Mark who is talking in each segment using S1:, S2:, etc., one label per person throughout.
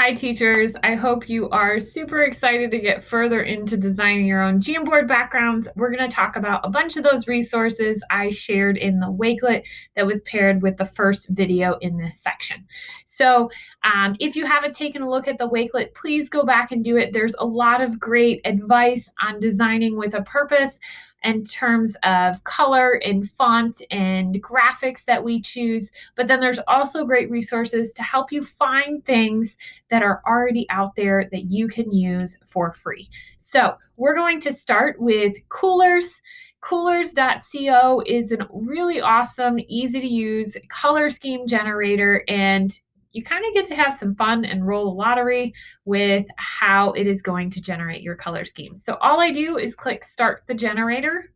S1: Hi teachers, I hope you are super excited to get further into designing your own Jamboard backgrounds. We're going to talk about a bunch of those resources I shared in the Wakelet that was paired with the first video in this section. So if you haven't taken a look at the Wakelet, please go back and do it. There's a lot of great advice on designing with a purpose in terms of color and font and graphics that we choose. But then there's also great resources to help you find things that are already out there that you can use for free. So we're going to start with Coolors. Coolors.co is a really awesome, easy to use color scheme generator, and you kind of get to have some fun and roll the lottery with how it is going to generate your color scheme. So all I do is click Start the Generator.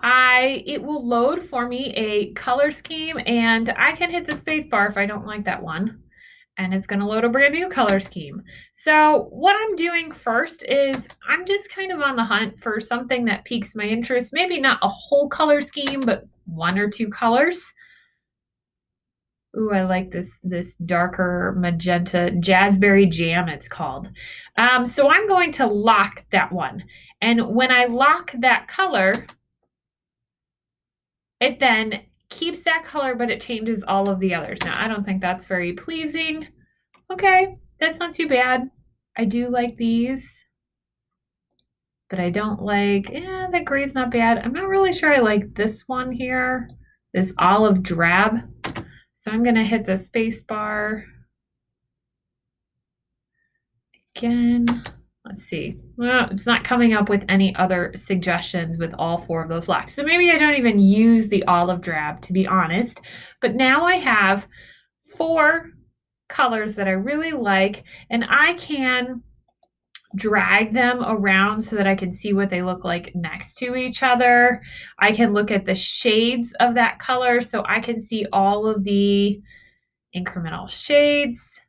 S1: It will load for me a color scheme, and I can hit the space bar if I don't like that one, and it's going to load a brand new color scheme. So what I'm doing first is I'm just kind of on the hunt for something that piques my interest. Maybe not a whole color scheme, but one or two colors. Ooh, I like this darker magenta, Jazzberry Jam it's called. So I'm going to lock that one. And when I lock that color, it then keeps that color, but it changes all of the others. Now, I don't think that's very pleasing. Okay, that's not too bad. I do like these, but I don't like, the gray's not bad. I'm not really sure I like this one here, this olive drab. So I'm gonna hit the space bar again. Let's see. Well, it's not coming up with any other suggestions with all four of those locked. So maybe I don't even use the olive drab, to be honest. But now I have four colors that I really like, and I can drag them around so that I can see what they look like next to each other. I can look at the shades of that color so I can see all of the incremental shades.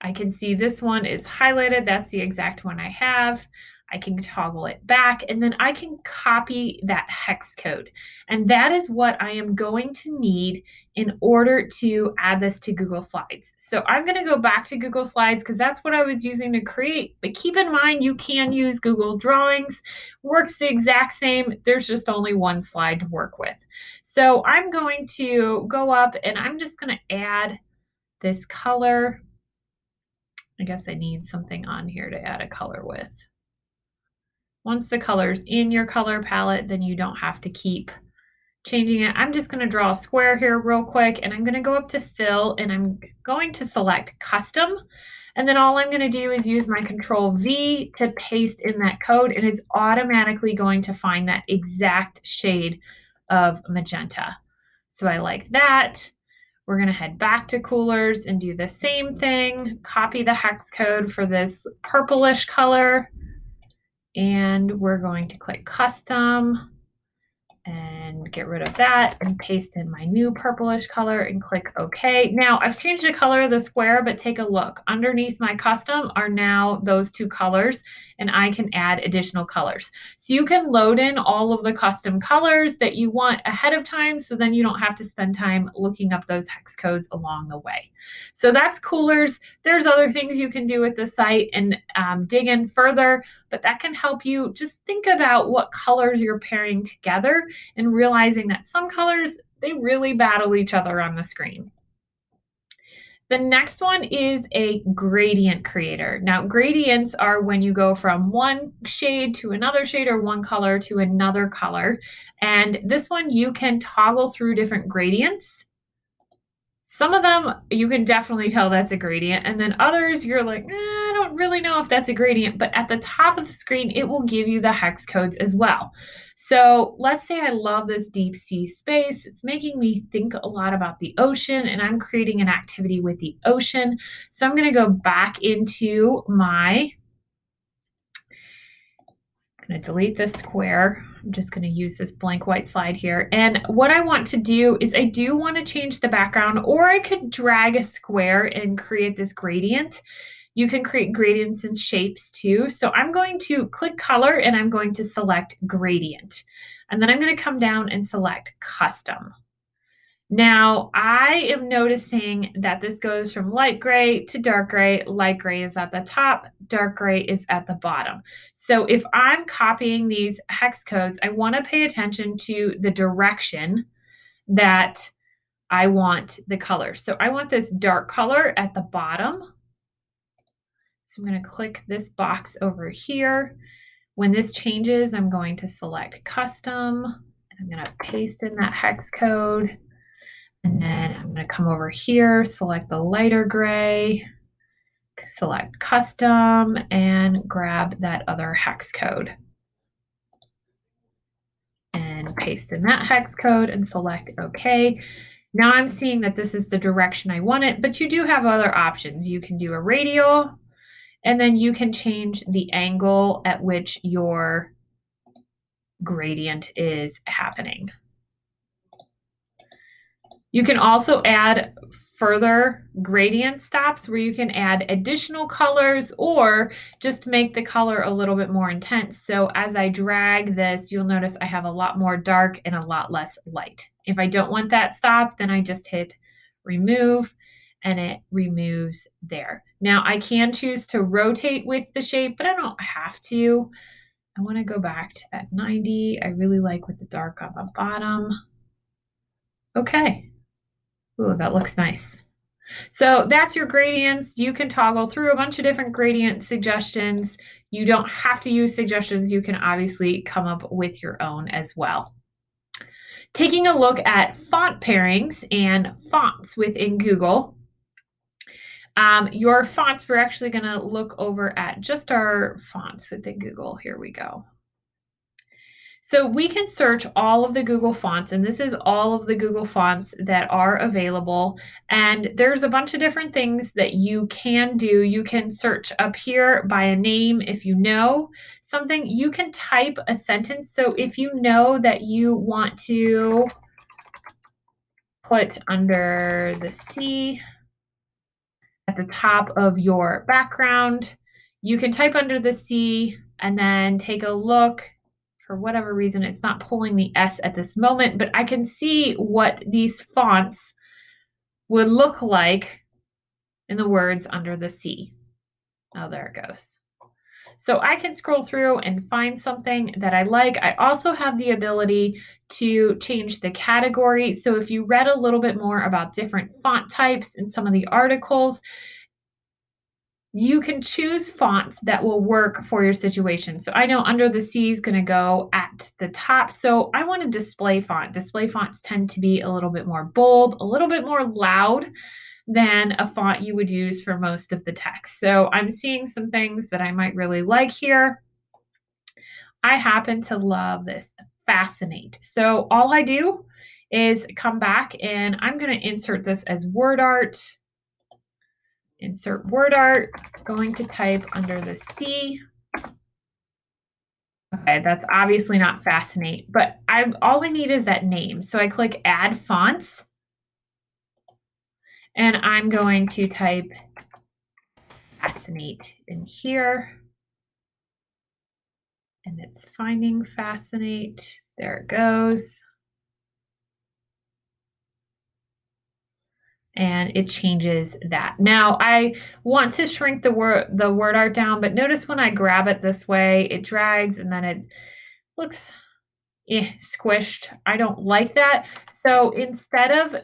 S1: I can see this one is highlighted. That's the exact one I have. I can toggle it back, and then I can copy that hex code. And that is what I am going to need in order to add this to Google Slides. So I'm going to go back to Google Slides because that's what I was using to create. But keep in mind, you can use Google Drawings. Works the exact same. There's just only one slide to work with. So I'm going to go up, and I'm just going to add this color. I guess I need something on here to add a color with. Once the color's in your color palette, then you don't have to keep changing it. I'm just going to draw a square here real quick, and I'm going to go up to fill, and I'm going to select custom. And then all I'm going to do is use my Control V to paste in that code, and it's automatically going to find that exact shade of magenta. So I like that. We're going to head back to Coolors and do the same thing, copy the hex code for this purplish color, and we're going to click custom and get rid of that and paste in my new purplish color and click OK. Now I've changed the color of the square, but take a look. Underneath my custom are now those two colors, and I can add additional colors. So you can load in all of the custom colors that you want ahead of time, so then you don't have to spend time looking up those hex codes along the way. So that's Coolors. There's other things you can do with the site and dig in further, but that can help you just think about what colors you're pairing together and realizing that some colors, they really battle each other on the screen. The next one is a gradient creator. Now, gradients are when you go from one shade to another shade or one color to another color. And this one, you can toggle through different gradients. Some of them you can definitely tell that's a gradient, and then others you're like, I don't really know if that's a gradient, but at the top of the screen, it will give you the hex codes as well. So let's say I love this deep sea space. It's making me think a lot about the ocean, and I'm creating an activity with the ocean. So I'm going to go back into my, I'm going to delete this square. I'm just going to use this blank white slide here. And what I want to do is I do want to change the background, or I could drag a square and create this gradient. You can create gradients and shapes too. So I'm going to click color, and I'm going to select gradient. And then I'm going to come down and select custom. Now, I am noticing that this goes from light gray to dark gray. Light gray is at the top, dark gray is at the bottom. So if I'm copying these hex codes, I want to pay attention to the direction that I want the color. So I want this dark color at the bottom. So I'm going to click this box over here. When this changes, I'm going to select custom. I'm going to paste in that hex code. And then I'm going to come over here, select the lighter gray, select custom, and grab that other hex code. And paste in that hex code and select OK. Now I'm seeing that this is the direction I want it, but you do have other options. You can do a radial, and then you can change the angle at which your gradient is happening. You can also add further gradient stops where you can add additional colors or just make the color a little bit more intense. So as I drag this, you'll notice I have a lot more dark and a lot less light. If I don't want that stop, then I just hit remove and it removes there. Now I can choose to rotate with the shape, but I don't have to. I want to go back to that 90. I really like with the dark on the bottom. Okay. Ooh, that looks nice. So that's your gradients. You can toggle through a bunch of different gradient suggestions. You don't have to use suggestions. You can obviously come up with your own as well. Taking a look at font pairings and fonts within Google. Your fonts, we're actually going to look over at just our fonts within Google. Here we go. So we can search all of the Google fonts, and this is all of the Google fonts that are available. And there's a bunch of different things that you can do. You can search up here by a name if you know something. You can type a sentence. So if you know that you want to put under the C at the top of your background, you can type under the C and then take a look. For whatever reason, it's not pulling the S at this moment, but I can see what these fonts would look like in the words under the C. Oh, there it goes. So I can scroll through and find something that I like. I also have the ability to change the category. So if you read a little bit more about different font types in some of the articles, you can choose fonts that will work for your situation. So I know under the C is going to go at the top. So I want a display font. Display fonts tend to be a little bit more bold, a little bit more loud than a font you would use for most of the text. So I'm seeing some things that I might really like here. I happen to love this Fascinate. So all I do is come back and I'm going to insert this as word art. Insert word art, going to type under the C. Okay, that's obviously not Fascinate, but all I need is that name. So I click add fonts and I'm going to type Fascinate in here. And it's finding Fascinate. There it goes. And it changes that. Now I want to shrink the word art down, but notice when I grab it this way, it drags and then it looks squished. I don't like that. So instead of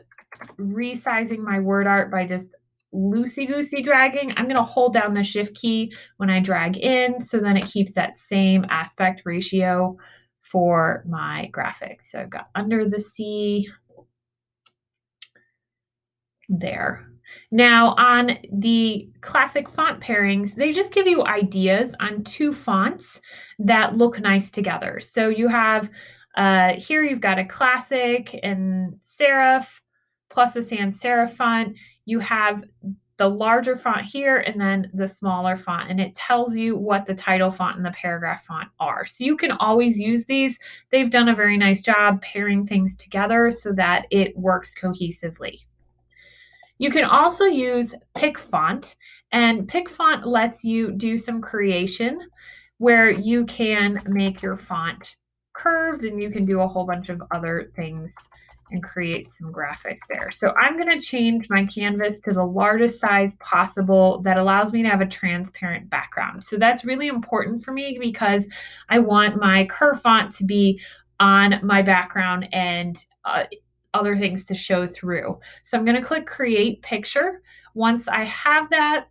S1: resizing my word art by just loosey-goosey dragging, I'm going to hold down the shift key when I drag in, so then it keeps that same aspect ratio for my graphics. So I've got under the C, there. Now on the classic font pairings, they just give you ideas on two fonts that look nice together. So you have here you've got a classic and serif plus a sans serif font. You have the larger font here and then the smaller font, and it tells you what the title font and the paragraph font are. So you can always use these. They've done a very nice job pairing things together so that it works cohesively. You can also use Pick Font, and Pick Font lets you do some creation where you can make your font curved and you can do a whole bunch of other things and create some graphics there. So I'm going to change my canvas to the largest size possible that allows me to have a transparent background. So that's really important for me because I want my curve font to be on my background and other things to show through. So I'm going to click Create Picture. Once I have that,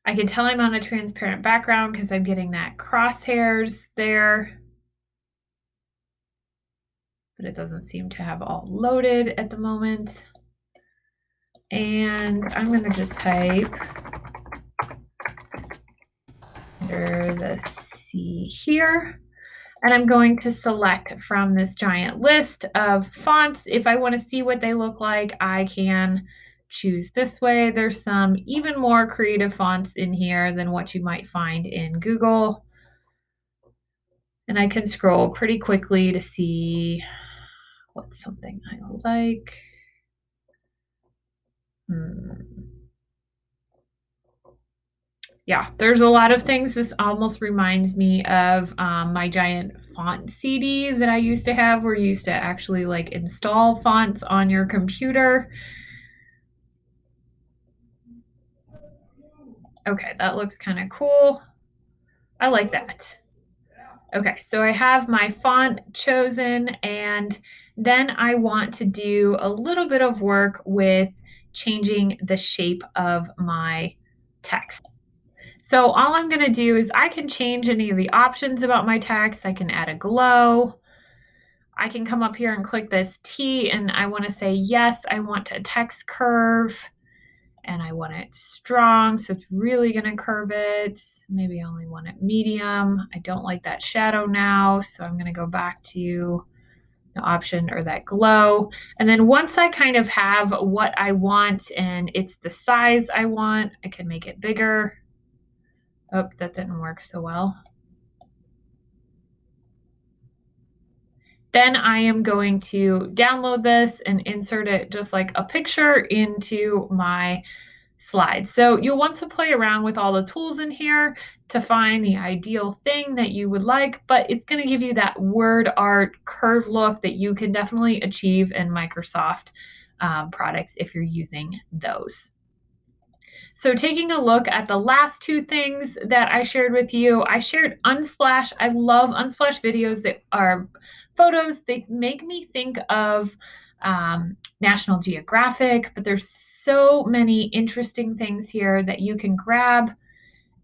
S1: I can tell I'm on a transparent background because I'm getting that crosshairs there, but it doesn't seem to have all loaded at the moment. And I'm going to just type under the C here. And I'm going to select from this giant list of fonts. If I want to see what they look like, I can choose this way. There's some even more creative fonts in here than what you might find in Google. And I can scroll pretty quickly to see what's something I like. Yeah, there's a lot of things. This almost reminds me of my giant font CD that I used to have, where you used to actually like install fonts on your computer. Okay, that looks kind of cool. I like that. Okay, so I have my font chosen, and then I want to do a little bit of work with changing the shape of my text. So all I'm going to do is I can change any of the options about my text. I can add a glow. I can come up here and click this T, and I want to say, yes, I want a text curve, and I want it strong, so it's really going to curve it. Maybe I only want it medium. I don't like that shadow now, so I'm going to go back to the option or that glow. And then once I kind of have what I want and it's the size I want, I can make it bigger. Oh, that didn't work so well. Then I am going to download this and insert it just like a picture into my slides. So you'll want to play around with all the tools in here to find the ideal thing that you would like, but it's going to give you that word art curve look that you can definitely achieve in Microsoft products if you're using those. So taking a look at the last two things that I shared with you, I shared Unsplash. I love Unsplash videos that are photos. They make me think of National Geographic, but there's so many interesting things here that you can grab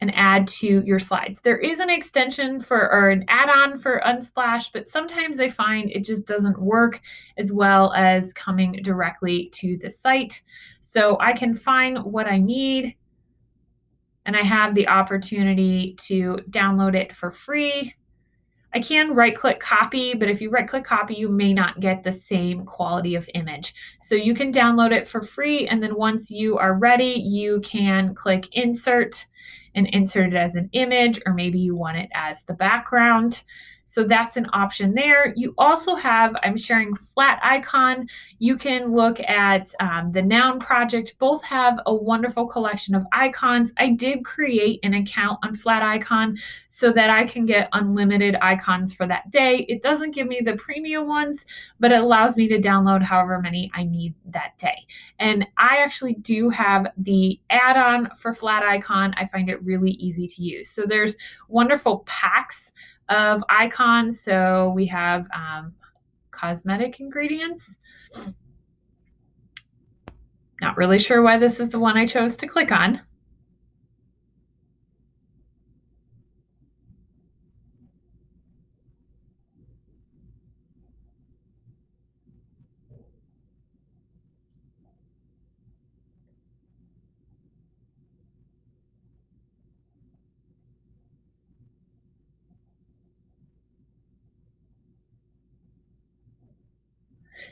S1: and add to your slides. There is an extension for or an add-on for Unsplash, but sometimes I find it just doesn't work as well as coming directly to the site. So I can find what I need, and I have the opportunity to download it for free. I can right-click copy, but if you right-click copy, you may not get the same quality of image. So you can download it for free, and then once you are ready, you can click insert and insert it as an image, or maybe you want it as the background. So that's an option there. You also have, I'm sharing Flat Icon. You can look at the Noun Project. Both have a wonderful collection of icons. I did create an account on Flat Icon so that I can get unlimited icons for that day. It doesn't give me the premium ones, but it allows me to download however many I need that day. And I actually do have the add-on for Flat Icon. I find it really easy to use. So there's wonderful packs of icons. So we have cosmetic ingredients. Not really sure why this is the one I chose to click on.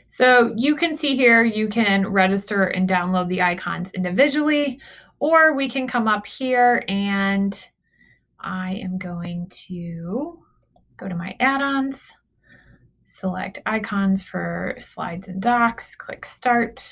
S1: So you can see here, you can register and download the icons individually, or we can come up here and I am going to go to my add-ons, select icons for slides and docs, click start.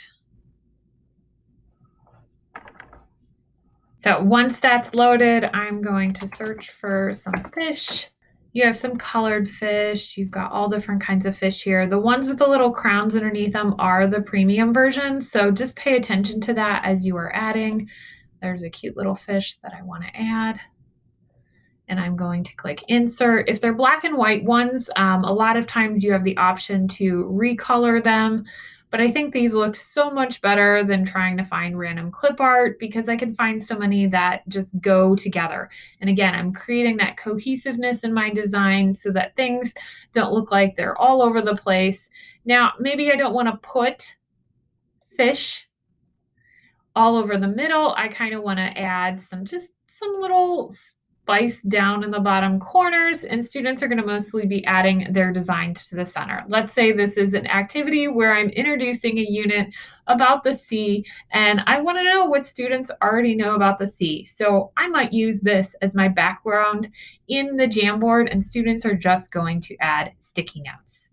S1: So once that's loaded, I'm going to search for some fish. You have some colored fish. You've got all different kinds of fish here. The ones with the little crowns underneath them are the premium versions. So just pay attention to that as you are adding. There's a cute little fish that I want to add. And I'm going to click insert. If they're black and white ones, a lot of times you have the option to recolor them, but I think these looked so much better than trying to find random clip art because I can find so many that just go together. And again, I'm creating that cohesiveness in my design so that things don't look like they're all over the place. Now, maybe I don't want to put fish all over the middle. I kind of want to add some little spice down in the bottom corners, and students are going to mostly be adding their designs to the center. Let's say this is an activity where I'm introducing a unit about the sea, and I want to know what students already know about the sea. So I might use this as my background in the Jamboard, and students are just going to add sticky notes.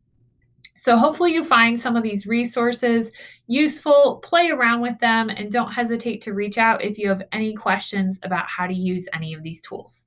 S1: So hopefully you find some of these resources useful, play around with them, and don't hesitate to reach out if you have any questions about how to use any of these tools.